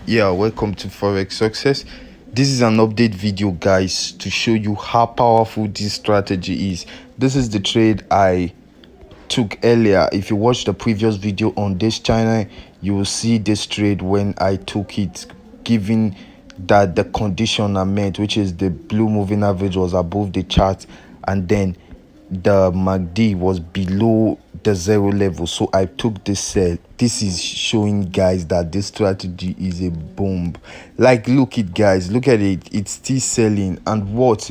Yeah, welcome to Forex Success. This is an update video, guys, to show you how powerful this strategy is. This is the trade I took earlier. If you watch the previous video on this channel, you will see this trade when I took it, given that the condition I met, which is the blue moving average, was above the chart, and then the MACD was below the zero level. So I took this sell. This is showing, guys, that this strategy is a bomb. Like, look it, guys, look at it. It's still selling. And what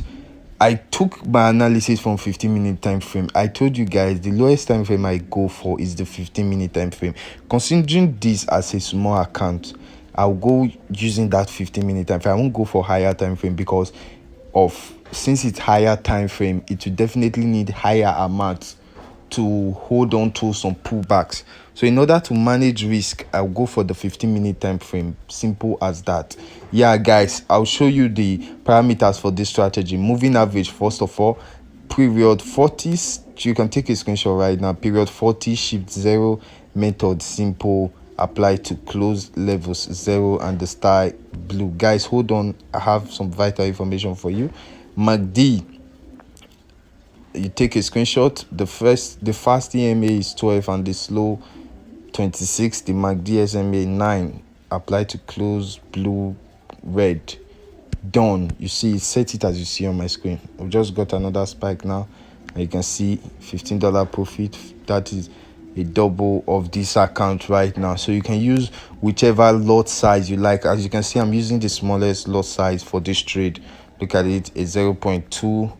I took my analysis from 15-minute time frame. I told you guys the lowest time frame I go for is the 15-minute time frame. Considering this as a small account, I'll go using that 15-minute time frame. I won't go for higher time frame because of, since it's higher time frame, it will definitely need higher amounts to hold on to some pullbacks. So in order to manage risk, I'll go for the 15-minute time frame. Simple as that. Yeah, guys, I'll show you the parameters for this strategy. Moving average, first of all, period 40s. You can take a screenshot right now. Period 40, shift 0, method simple, apply to close levels 0 and the sky blue. Guys, hold on, I have some vital information for you. MACD, you take a screenshot. The fast EMA is 12 and the slow 26. The MACD SMA 9, apply to close blue, red, done. You see, set it as you see on my screen. We've just got another spike now, and you can see $15 profit. That is a double of this account right now. So you can use whichever lot size you like. As you can see, I'm using the smallest lot size for this trade. Look at it, a 0.2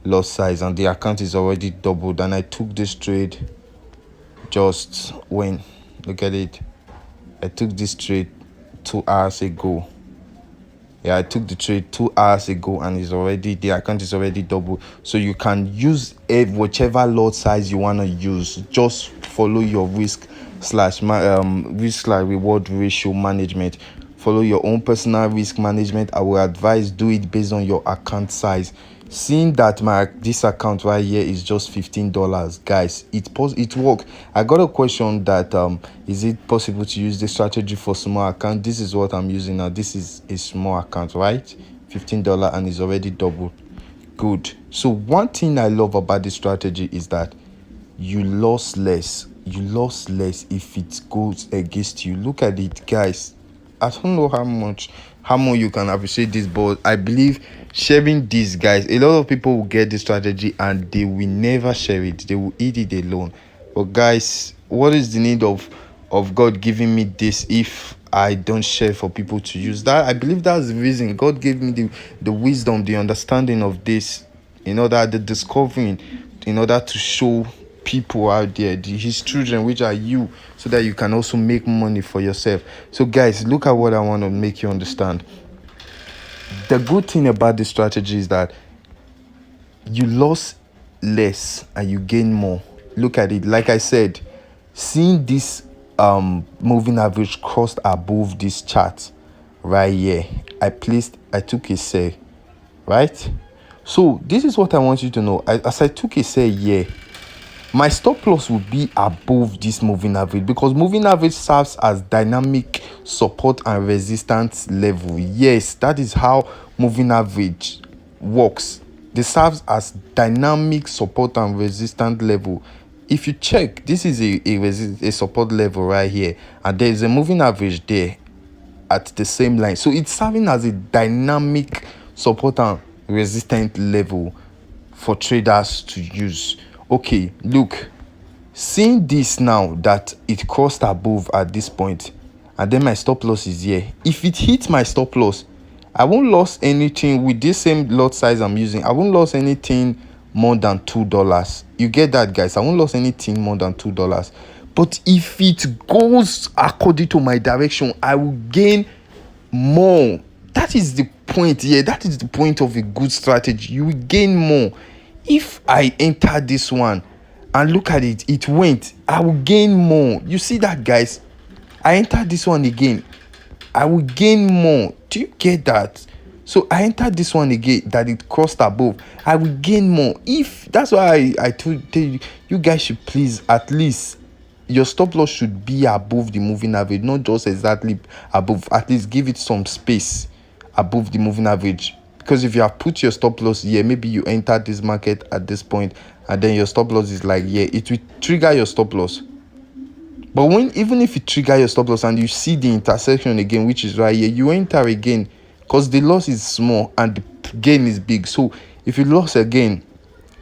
lot size, and the account is already doubled. And I took this trade just when, look at it, I took this trade 2 hours ago. Yeah, I took the trade 2 hours ago, and the account is already double. So you can use whichever lot size you want to use. Just follow your risk slash reward ratio management. Follow your own personal risk management. I will advise do it based on your account size. Seeing that this account right here is just $15, guys, it works. I got a question that is it possible to use this strategy for small account? This is what I'm using now. This is a small account, right? $15, and it's already doubled. Good. So one thing I love about this strategy is that you lost less if it goes against you. Look at it, guys. I don't know how much you can appreciate this, but I believe sharing this, guys, a lot of people will get this strategy and they will never share it. They will eat it alone. But guys, what is the need of God giving me this if I don't share for people to use? That, I believe that's the reason God gave me the wisdom, the understanding of this, in order the discovering, in order to show people out there, his children, which are you, so that you can also make money for yourself. So guys, look at what I want to make you understand. The good thing about this strategy is that you lost less and you gain more. Look at it. Like I said, seeing this moving average crossed above this chart right here, I took a sell, right? So this is what I want you to know. As I took a sell here, my stop loss would be above this moving average, because moving average serves as dynamic support and resistance level. Yes, that is how moving average works. They serves as dynamic support and resistance level. If you check, this is a support level right here, and there is a moving average there at the same line. So it's serving as a dynamic support and resistance level for traders to use. Okay, look, seeing this now that it crossed above at this point, and then my stop loss is here. If it hits my stop loss, I won't lose anything with this same lot size I'm using. I won't lose anything more than $2. You get that, guys? I won't lose anything more than $2. But if it goes according to my direction, I will gain more. That is the point here. That is the point of a good strategy. You will gain more. If I enter this one and look at it, it went, I will gain more. You see that, guys? I enter this one again, I will gain more. Do you get that? So I entered this one again, that it crossed above, I will gain more. If that's why I told you guys should please at least your stop loss should be above the moving average, not just exactly above. At least give it some space above the moving average, because if you have put your stop loss here, maybe you enter this market at this point and then your stop loss is like here, it will trigger your stop loss. But when, even if you trigger your stop loss and you see the intersection again, which is right here, you enter again, because the loss is small and the gain is big. So if you lost again,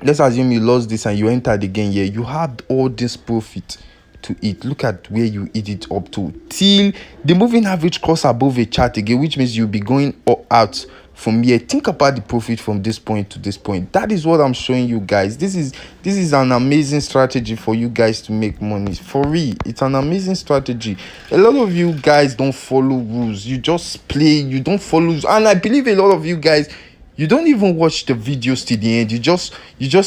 let's assume you lost this and you entered again here, you had all this profit to eat. Look at where you eat it up to till the moving average cross above a chart again, which means you'll be going out from here. Think about the profit from this point to this point. That is what I'm showing you guys. This is an amazing strategy for you guys to make money for real. It's an amazing strategy. A lot of you guys don't follow rules, you just play, you don't follow, and I believe a lot of you guys, you don't even watch the videos to the end. You just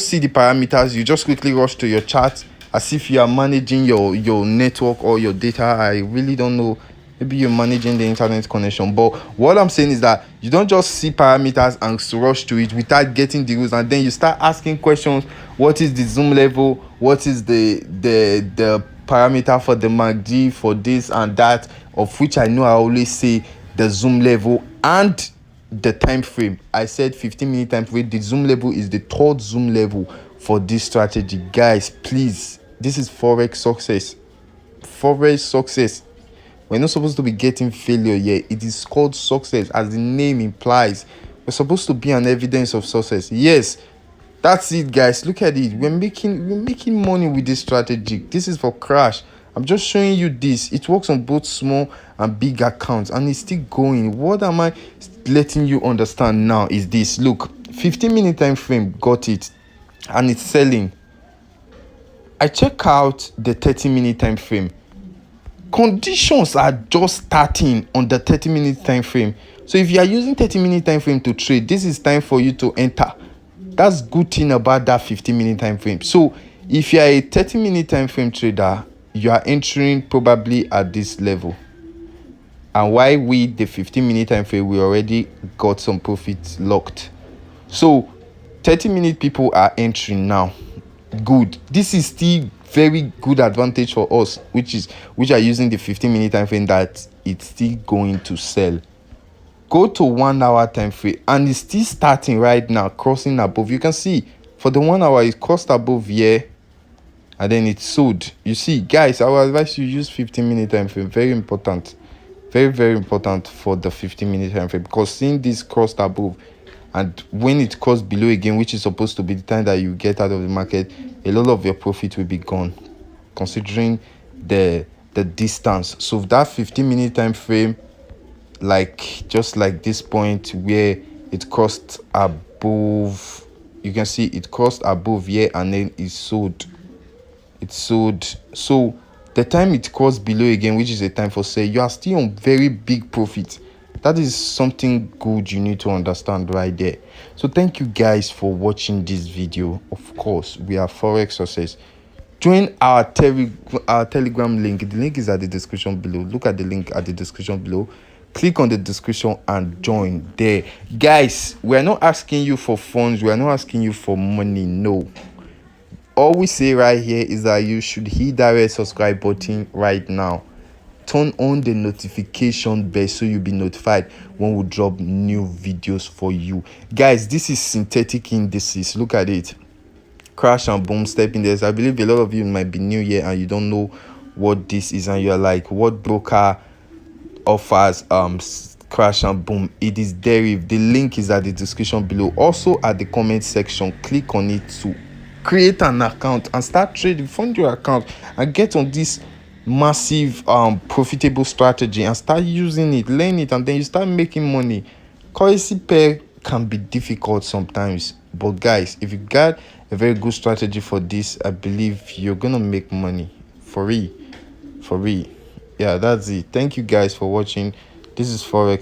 see the parameters, you just quickly rush to your chart as if you are managing your network or your data. I really don't know, maybe you're managing the internet connection, but what I'm saying is that you don't just see parameters and rush to it without getting the rules, and then you start asking questions. What is the zoom level? What is the parameter for the MACD, for this and that, of which I know I always say the zoom level and the time frame. I said 15-minute time frame. The zoom level is the third zoom level for this strategy. Guys, please, this is Forex success. Forex success. We're not supposed to be getting failure here. It is called success, as the name implies. We're supposed to be an evidence of success. Yes, that's it, guys. Look at it. We're making money with this strategy. This is for crash. I'm just showing you this. It works on both small and big accounts, and it's still going. What am I letting you understand now is this. Look, 15-minute time frame got it, and it's selling. I check out the 30-minute time frame. Conditions are just starting on the 30-minute time frame. So if you are using 30-minute time frame to trade, this is time for you to enter. That's good thing about that 15-minute time frame. So if you are a 30-minute time frame trader, you are entering probably at this level, and why we, the 15-minute time frame, we already got some profits locked. So 30-minute people are entering now. Good. This is still very good advantage for us, which are using the 15-minute time frame, that it's still going to sell. Go to 1 hour time frame and it's still starting right now, crossing above. You can see for the 1 hour it crossed above here and then it sold. You see, guys, I would advise you use 15-minute time frame. Very important, very important for the 15-minute time frame, because seeing this crossed above, and when it crossed below again, which is supposed to be the time that you get out of the market, a lot of your profit will be gone, considering the distance. So that 15-minute time frame, like just like this point where it crossed above, you can see it crossed above here and then it sold. So the time it crossed below again, which is a time for sale, you are still on very big profit. That is something good you need to understand right there. So thank you guys for watching this video. Of course, we are Forex Success. Join our Telegram link. The link is at the description below. Look at the link at the description below. Click on the description and join there. Guys, we are not asking you for funds. We are not asking you for money. No. All we say right here is that you should hit that red subscribe button right now. Turn on the notification bell so you'll be notified when we drop new videos for you. Guys, this is synthetic indices. Look at it. Crash and boom, step index. I believe a lot of you might be new here and you don't know what this is, and you're like, what broker offers crash and boom? It is Deriv. The link is at the description below. Also at the comment section, click on it to create an account and start trading. Fund your account and get on this massive profitable strategy and start using it, learn it, and then you start making money. Currency pair can be difficult sometimes, but guys, if you got a very good strategy for this, I believe you're gonna make money for real. Yeah, that's it. Thank you guys for watching. This is Forex